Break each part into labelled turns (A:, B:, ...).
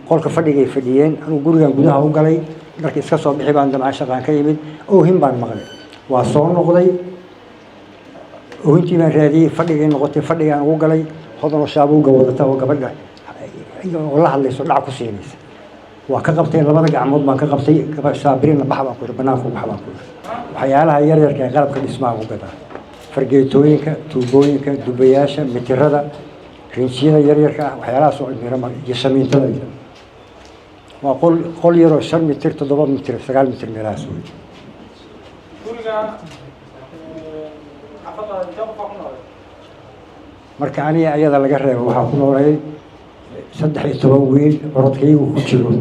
A: qolka fadhigay fadhiyeen anigu gurigan gudaha u galay markii iska soo bixi baan damcaan shaqaan ka yimid oo hin baan maqlay waa soo noqday oo intii baan raadiyay fadhigay noqotay fadhigaan ugu galay hodan shaabuga wadata oo gabadha oo la hadlayso dhac ku siinaysa waa ka qabtay labada gacmood baan ka qabtay gabadha saabirina baxba ku banaanku baxba ku waxyaalaha yar yar ka qalabka dhismaha u gadaa fargeetooyinka tuubooyinka dubayaasha mitirada rinjiyada yar yarka ah waxyaalahaas oo mirama iyo samiintada waa qol yar oo 5 mitir 7 mitir 9 mitir meelahaas weey guriga afada jab ku nool marka aniga ayada laga reebo waxa ku noolay 13 wiil orodkaygu ku jiro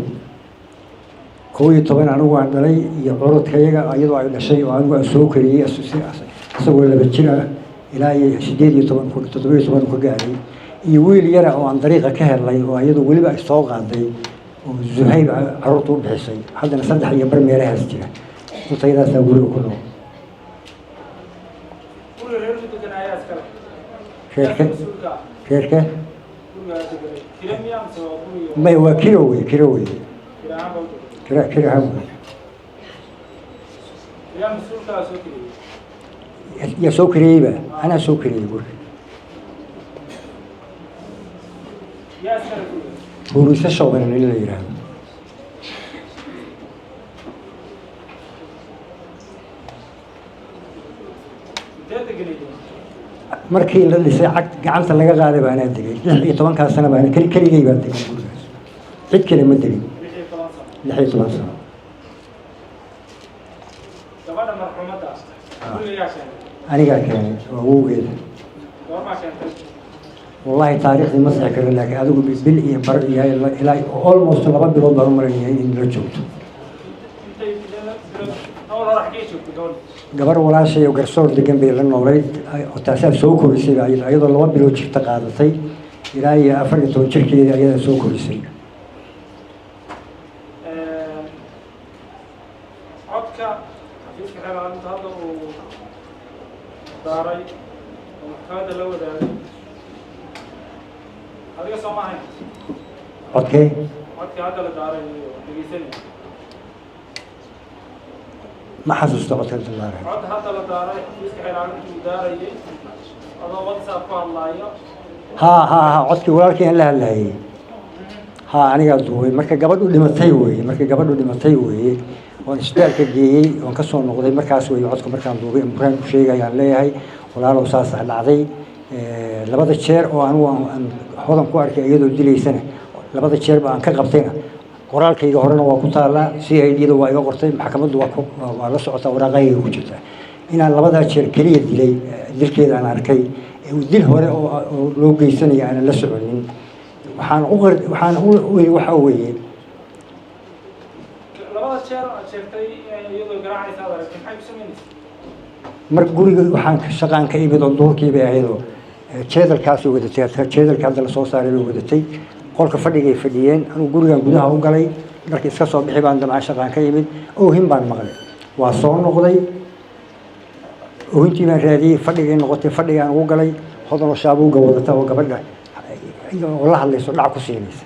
A: 12 anigu aan dhalay iyo orodkayga ayadoo ay dhashay oo anigu soo kariyay asagoo laba jira ilaa 18 ku 17 ku gaaray iyo wiil yar oo aan dariiqa ka helay oo ayadoo waliba ay soo qaaday oo Zuhayb carruurtu u bixisay haddana 3 iyo bar meelahaas jira intaydaas guriga ku nool reerka ما هو كيلوي كيلو هم يا سكري بقى أنا سكري يقول هو لسه شغال اللي يراه markii la dhisay gacanta laga qaaday baan aadagay 16 sano baan kaliya baan tagay cid kale ma degin 16 sano gabadha marxuumada aniga keenay awgeed wallahi taariikhdi ma sax karo laakiin adigu bil iyo bar iyo ilaa almost 2 bilood baan marinayay in la joogto gabar walaashay oo garsoor degan bay la noolayd oo taasoo soo korisay ayadoo 2 bilood jirta qaadatay ilaa 14 jirkeeda ayada soo korisay codka xafiiska xeelanta hadda uu daaray oo maxkamada la wadaagay adiga Soomaaliya codka hadda la daaray dhageysanay ما حسست قتلت الله عاد هذا لا داري يسكح العالم داري هذا واتساب والله ها عدك ولكن لا هي ها أنا قاعد دوي مركب قبل dhimatay weey markii gabadhu dhimatay weey oo isbitaalka geeyay oo ka soo noqday markaas weey codka markaan duubay imkaan ku sheegayaan leeyahay walaalow saas dhacday labada jeer oo aan hodan ku arkay iyadoo dilaysana labada jeer baan ka qabtayna qoraalkayga horena waa ku taala CID-da waa iga qortay maxkamaddu waa la socota waraaqayga ku jirta inaan labada jeer kaliya dilay dilkeeda aan arkay dil hore oo loo geysanay aan la soconin waxaan waxa weeye labada jeer sheegtay iyadoo garaacaysa aragtay maxay ku sameynaysaa mar guriga waxaan shaqaan ka imid oo duurkii bay ahaydoo jeedalkaas wadatay jeedalka hadda la soo saaray bay wadatay qolka fadhigay fadhiyeen anigu gurigan gudaha u galay markii iska soo bixi baan damcaan shaqaan ka yimid oo hin baan maqlay waa soo noqday oo intii baan raadiyay fadhigay noqotay fadhigaan ugu galay hodan shaabuga wadata oo gabadha oo la hadlayso dhac ku siinaysa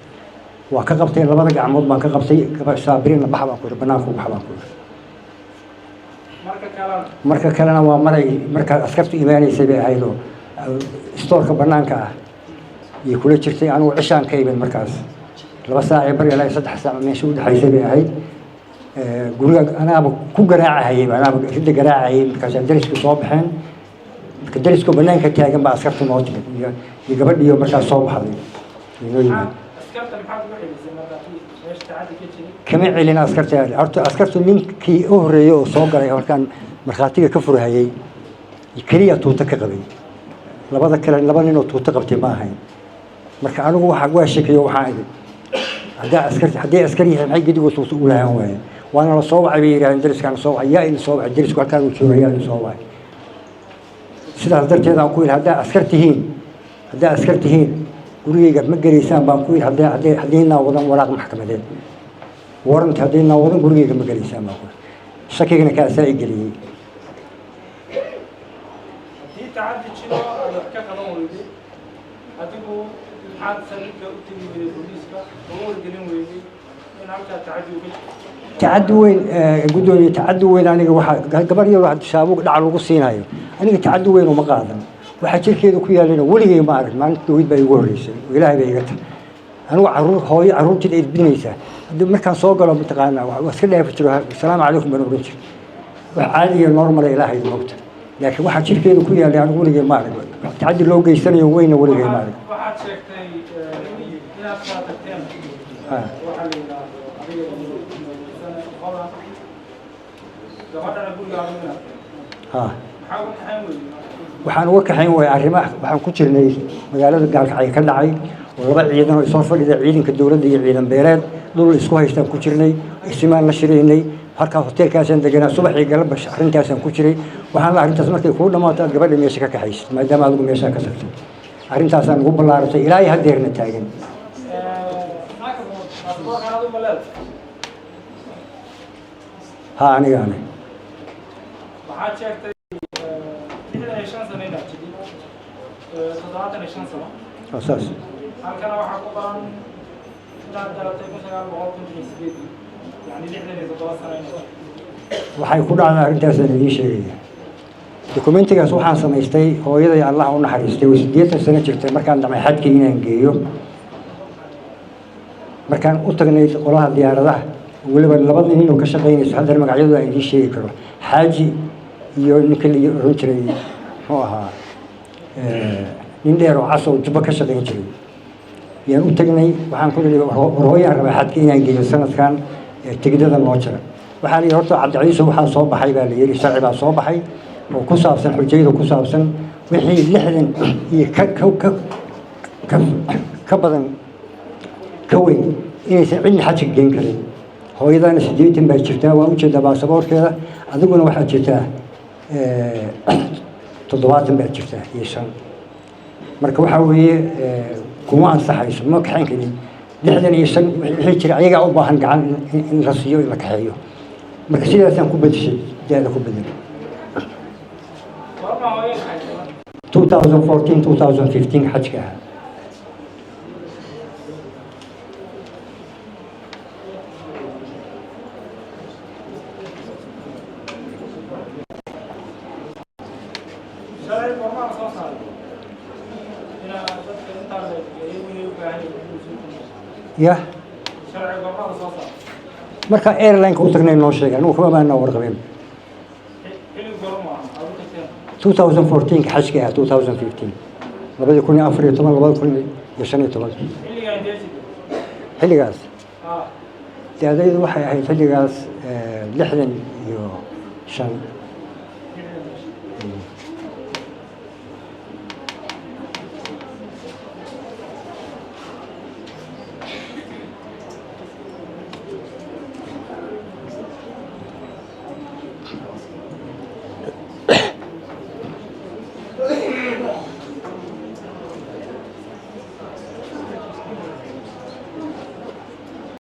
A: waa ka qabtay labada gacmood baan ka qabtay gabadha saabirina baxba ku banaanku baxba ku marka kalena waa marka askartu iimaanaysay bay ahaydoo stoorka banaanka ah iyo kula jirtay anigu cishaan ka imid markaas 2 saac bari ilaa 3 saac meesha u dhaxaysay bay ahayd guriga anaaba ku garaacayay anaaba cidda garaacayay markaas dariska soo baxeen marka dariska banaanka taagan baa askartu noo timid iyo gabadhiyo markaas soo baxday inoo yimid askarta maxaa ugu xidhisay markaas meesha taadi ka jiray kama celin askartu ninkii u horeeyay oo soo galay halkan marxaatiga ka furhayay kaliya tuuta ka qabay labada kale laba nin oo tuuta qabtay ma ahayn marka anigu waxa sheekayo waxa haddii askari yahay maxay gidigu soo u lahaan waayay waana la soo wacay yiraahdeen dariskan soo wacay yaa in soo wacay darisku halkaan uu joogay in soo wacay sidaas darteed aan ku yiri hadda askar tihiin gurigayga ma galeysaan baan ku yiri haddii wadan waraaq maxkamadeed warrant haddii wadan gurigayga ma galeysaan baan ku shakigana ka saa'i galiyay haddii tacaddi jiro ka qaban weyday adigu تعدي وين قدوني تعدي وين أنا واحد قبل يوم واحد شابوك دعوا القصينايو أنا تعدي وين وما قادم واحد شركة كويا لنا ولي ما أعرف ما أنت دويد بيقوليش وإلهي بيقتل أنا عروض هاي عروض جديد بنيسة ما كان سوق ولا متقانا واسكلها يفترها السلام عليكم بنو بنشر عادي نورمال إلهي الموت لكن واحد شركة كويا اللي أنا ولي ما أعرف تعدي لو جيسني وين ولي ما أعرف واحد waxaan uga kaxayn way arrimaha waxaan ku jirnay magaalada gaalkacay ka dhacay oo laba ciidan oo soo fadhida ciidanka dawladda iyo ciidan beeleed dhul isku haystaan ku jirnay ismaan la shiraynay halka hotelkaasaan deganaa subaxii galab arrintaasaan ku jiray waxaan la arrintaas markay ku dhamaato gabadha meesha ka kaxaysay maadaama adigu meesha ka tagtay arrintaasaan ugu ballaaratay ilaa ay hadeerna taagan ها أنا أساس وحيكون على أرنتاس اللي شيء دوكومنتي أسوحان سميستي هو إذا الله ونحرستي وسديت السنة شفت مركان دم حد كينا نجيو مركان أتقني قراها ديار ده ولبا لبضني هنا وكشغينيس هذا المقعد ده يجي شيء كره حاجي ينكل يرنتري هو ها نديرو عصو جبا كشغين جري يعني أتقني وحن كل اللي رؤيا ربع حد كينا نجيو السنة كان تجدد الموجرة وحالي هرتو عبد العزيز وحال صوب حي بالي يلي شرعي بقى صوب حي وكساب سن حجيد وكساب سن وحي لحدن كبدن كوي إيه سعيني حاجة جين كريم هو إذا أنا سديت ما شفتها وأوجد باسبور كذا أذكر واحد شفتها تضوات ما شفتها يسون مركب حوي كمان صح يسون ما كحين كذي لحدن يسون هيك عيقة أو باهن قعن رصيو لك حيو مركب سيدا ثان كوبد شيء جاء كوبد 2014 2015 حجها يا marka airline ku tagnay noo sheegay anu kuma baan warqabin 2014 ka xajka 2015 labada kun iyo 14 labada kun iyo 15 xilligaas daadaydu waxay ahayd xilligaas 60 iyo 5